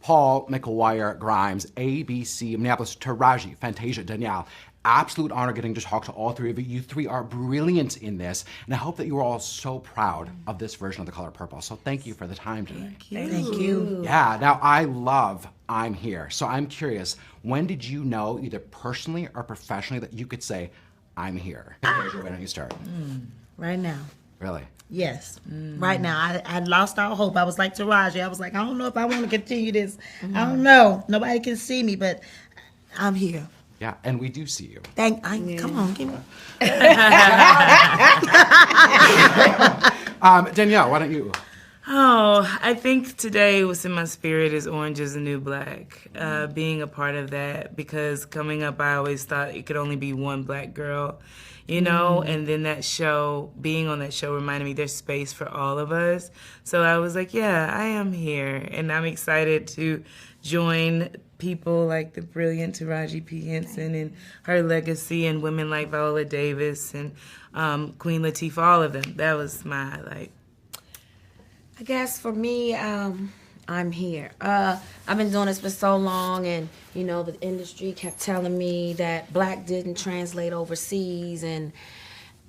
Paul, McGuire, Grimes, ABC, Minneapolis, Taraji, Fantasia, Danielle. Absolute honor getting to talk to all three of you. You three are brilliant in this, and I hope that you are all so proud of this version of The Color Purple. So thank you for the time today. Thank you. Yeah, now I love I'm Here. So I'm curious, when did you know, either personally or professionally, that you could say, I'm here? Why don't you start? Right now. Really? Yes, right now. I lost all hope. I was like Taraji. I was like, I don't know if I want to continue this. I don't know. Nobody can see me, but I'm here. Yeah, and we do see you. Come on, give me. Danielle, why don't you? Oh, I think today what's in my spirit is Orange is the New Black. Being a part of that, because coming up I always thought it could only be one black girl, you know, and then that show, being on that show reminded me there's space for all of us. So I was like, yeah, I am here, and I'm excited to join people like the brilliant Taraji P. Henson and her legacy, and women like Viola Davis and Queen Latifah, all of them. That was my highlight. I guess for me, I'm here. I've been doing this for so long, and you know the industry kept telling me that black didn't translate overseas, and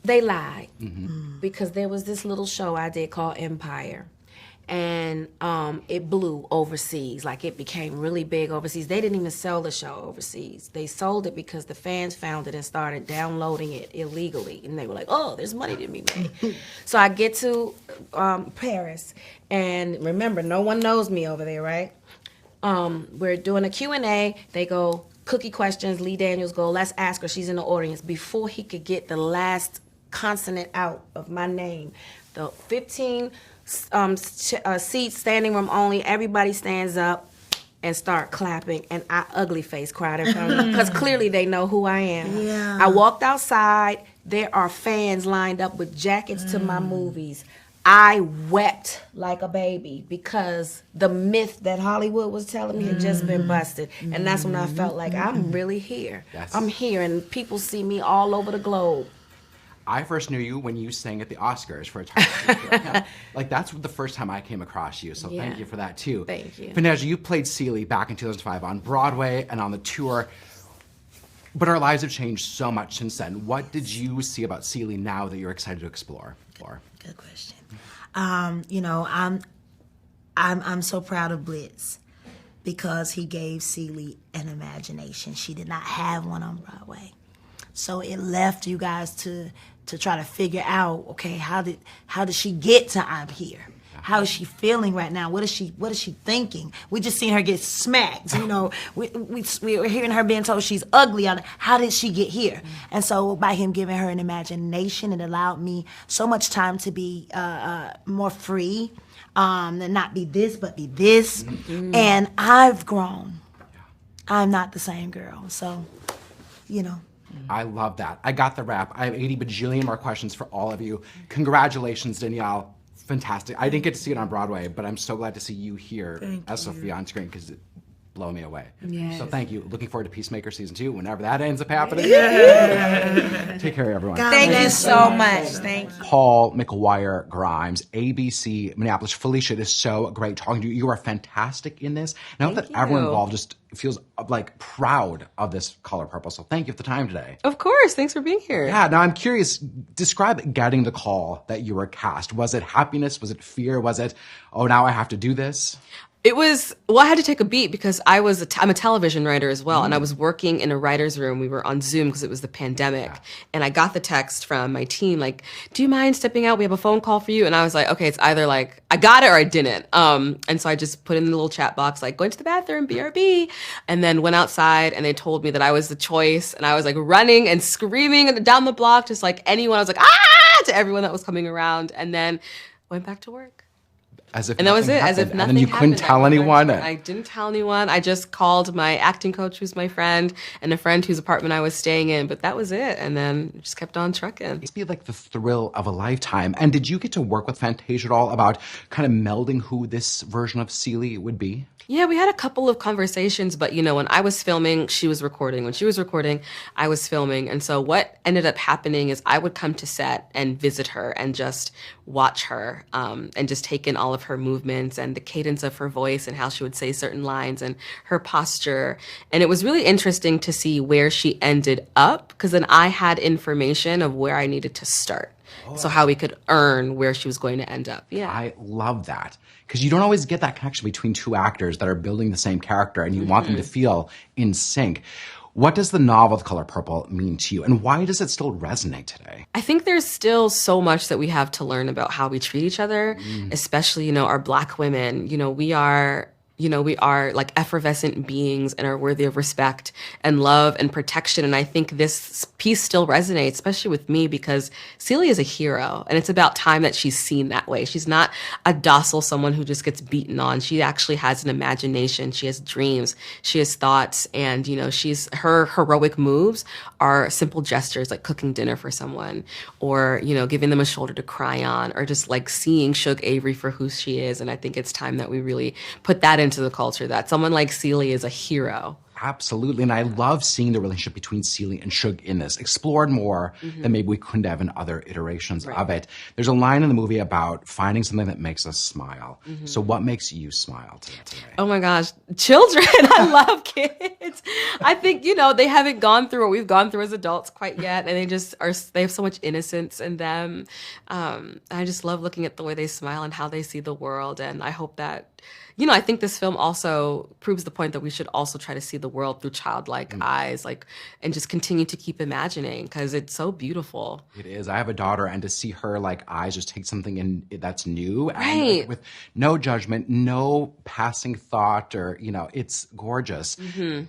they lied because there was this little show I did called Empire, and it blew overseas. Like, it became really big overseas. They didn't even sell the show overseas. They sold it because the fans found it and started downloading it illegally, and they were like, oh, there's money to be made. So I get to Paris, and remember, no one knows me over there, right? We're doing a Q&A. They go, cookie questions. Lee Daniels go, let's ask her. She's in the audience. Before he could get the last consonant out of my name, the 15 seats, standing room only, everybody stands up and start clapping, and I ugly face cried in front of them because clearly they know who I am. Yeah. I walked outside. There are fans lined up with jackets to my movies. I wept like a baby because the myth that Hollywood was telling me had just been busted. And that's when I felt like I'm really here. Yes. I'm here, and people see me all over the globe. I first knew you when you sang at the Oscars for a time. Yeah. Like, that's the first time I came across you, so thank you for that, too. Thank you. Fantasia, you played Celie back in 2005 on Broadway and on the tour, but our lives have changed so much since then. What did you see about Celie now that you're excited to explore? Good question. You know, I'm so proud of Blitz because he gave Celie an imagination. She did not have one on Broadway. So it left you guys to try to figure out, okay, how did she get to I'm Here? How is she feeling right now? What is she thinking? We just seen her get smacked, you know. we were hearing her being told she's ugly. How did she get here? And so by him giving her an imagination, it allowed me so much time to be more free, and not be this, but be this. And I've grown. I'm not the same girl, so, you know. I love that. I got the rap. I have 80 bajillion more questions for all of you. Congratulations, Danielle. Fantastic. I didn't get to see it on Broadway, but I'm so glad to see you here as Sophia on screen because it blew me away. Yes. So thank you. Looking forward to Peacemaker Season 2 whenever that ends up happening. Take care, everyone. Thank you so much. Thank you. Paul, McGuire, Grimes, ABC, Minneapolis. Felicia, it is so great talking to you. You are fantastic in this. And I hope that everyone involved just feels like proud of this Color Purple. So thank you for the time today. Of course. Thanks for being here. Yeah, now I'm curious, describe getting the call that you were cast. Was it happiness? Was it fear? Was it, oh, now I have to do this? It was, well, I had to take a beat because I'm a television writer as well, and I was working in a writer's room. We were on Zoom because it was the pandemic, and I got the text from my team, like, do you mind stepping out? We have a phone call for you. And I was like, okay, it's either like, I got it or I didn't. And so I just put in the little chat box, like, going to the bathroom, BRB, and then went outside, and they told me that I was the choice, and I was like running and screaming down the block, just like anyone. I was like, ah, to everyone that was coming around, and then went back to work. As if and that was it, happened. as if nothing And then you couldn't tell anyone. I didn't tell anyone. I just called my acting coach, who's my friend, and a friend whose apartment I was staying in, but that was it. And then just kept on trucking. It's be like the thrill of a lifetime. And did you get to work with Fantasia at all about kind of melding who this version of Celie would be? Yeah, we had a couple of conversations, but you know, when I was filming, she was recording. When she was recording, I was filming. And so what ended up happening is I would come to set and visit her and just watch her and just take in all of of her movements and the cadence of her voice and how she would say certain lines and her posture. And it was really interesting to see where she ended up, because then I had information of where I needed to start. So how we could earn where she was going to end up. Yeah. I love that, because you don't always get that connection between two actors that are building the same character and you want them to feel in sync. What does the novel The Color Purple mean to you, and why does it still resonate today? I think there's still so much that we have to learn about how we treat each other, especially, our Black women. We are like effervescent beings and are worthy of respect and love and protection. And I think this piece still resonates, especially with me, because Celie is a hero, and it's about time that she's seen that way. She's not a docile someone who just gets beaten on. She actually has an imagination. She has dreams. She has thoughts. And, her heroic moves are simple gestures like cooking dinner for someone, or, giving them a shoulder to cry on, or just like seeing Shug Avery for who she is. And I think it's time that we really put that into the culture, that someone like Celie is a hero. Absolutely. And I love seeing the relationship between Celie and Shug in this, explored more than maybe we couldn't have in other iterations of it. There's a line in the movie about finding something that makes us smile. So what makes you smile today? Oh my gosh, children. I love kids. I think, they haven't gone through what we've gone through as adults quite yet. And they have so much innocence in them. I just love looking at the way they smile and how they see the world. And I hope that, I think this film also proves the point that we should also try to see the world through childlike eyes, and just continue to keep imagining, because it's so beautiful. It is. I have a daughter, and to see her eyes just take something in that's new, Right, and with no judgment, no passing thought, or it's gorgeous.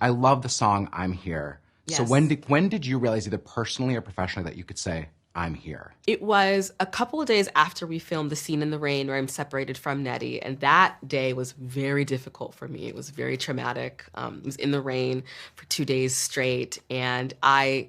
I love the song "I'm Here." Yes. So when did you realize, either personally or professionally, that you could say I'm here? It was a couple of days after we filmed the scene in the rain where I'm separated from Nettie, and that day was very difficult for me. It was very traumatic. It was in the rain for 2 days straight, and I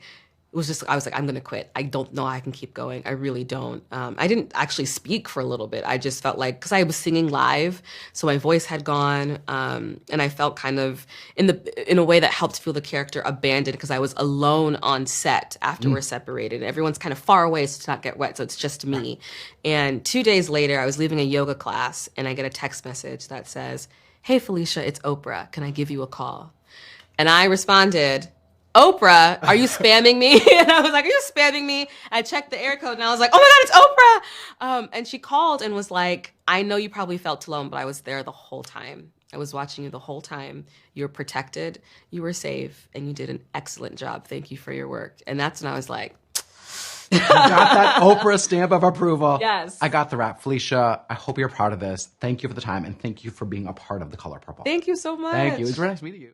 was like, I'm going to quit. I don't know I can keep going. I really don't. I didn't actually speak for a little bit. I just felt like, because I was singing live, so my voice had gone, and I felt kind of in a way that helped feel the character abandoned, because I was alone on set after we're separated. Everyone's kind of far away so to not get wet, so it's just me. And 2 days later, I was leaving a yoga class, and I get a text message that says, "Hey, Felicia, it's Oprah. Can I give you a call?" And I responded, "Oprah, are you spamming me?" And I was like, "Are you spamming me?" I checked the air code, and I was like, "Oh my God, it's Oprah!" And she called and was like, "I know you probably felt alone, but I was there the whole time. I was watching you the whole time. You were protected, you were safe, and you did an excellent job. Thank you for your work." And that's when I was like, You got that Oprah stamp of approval. Yes. I got the rap. Felicia, I hope you're proud of this. Thank you for the time, and thank you for being a part of The Color Purple. "Thank you so much." Thank you. It was very nice meeting you.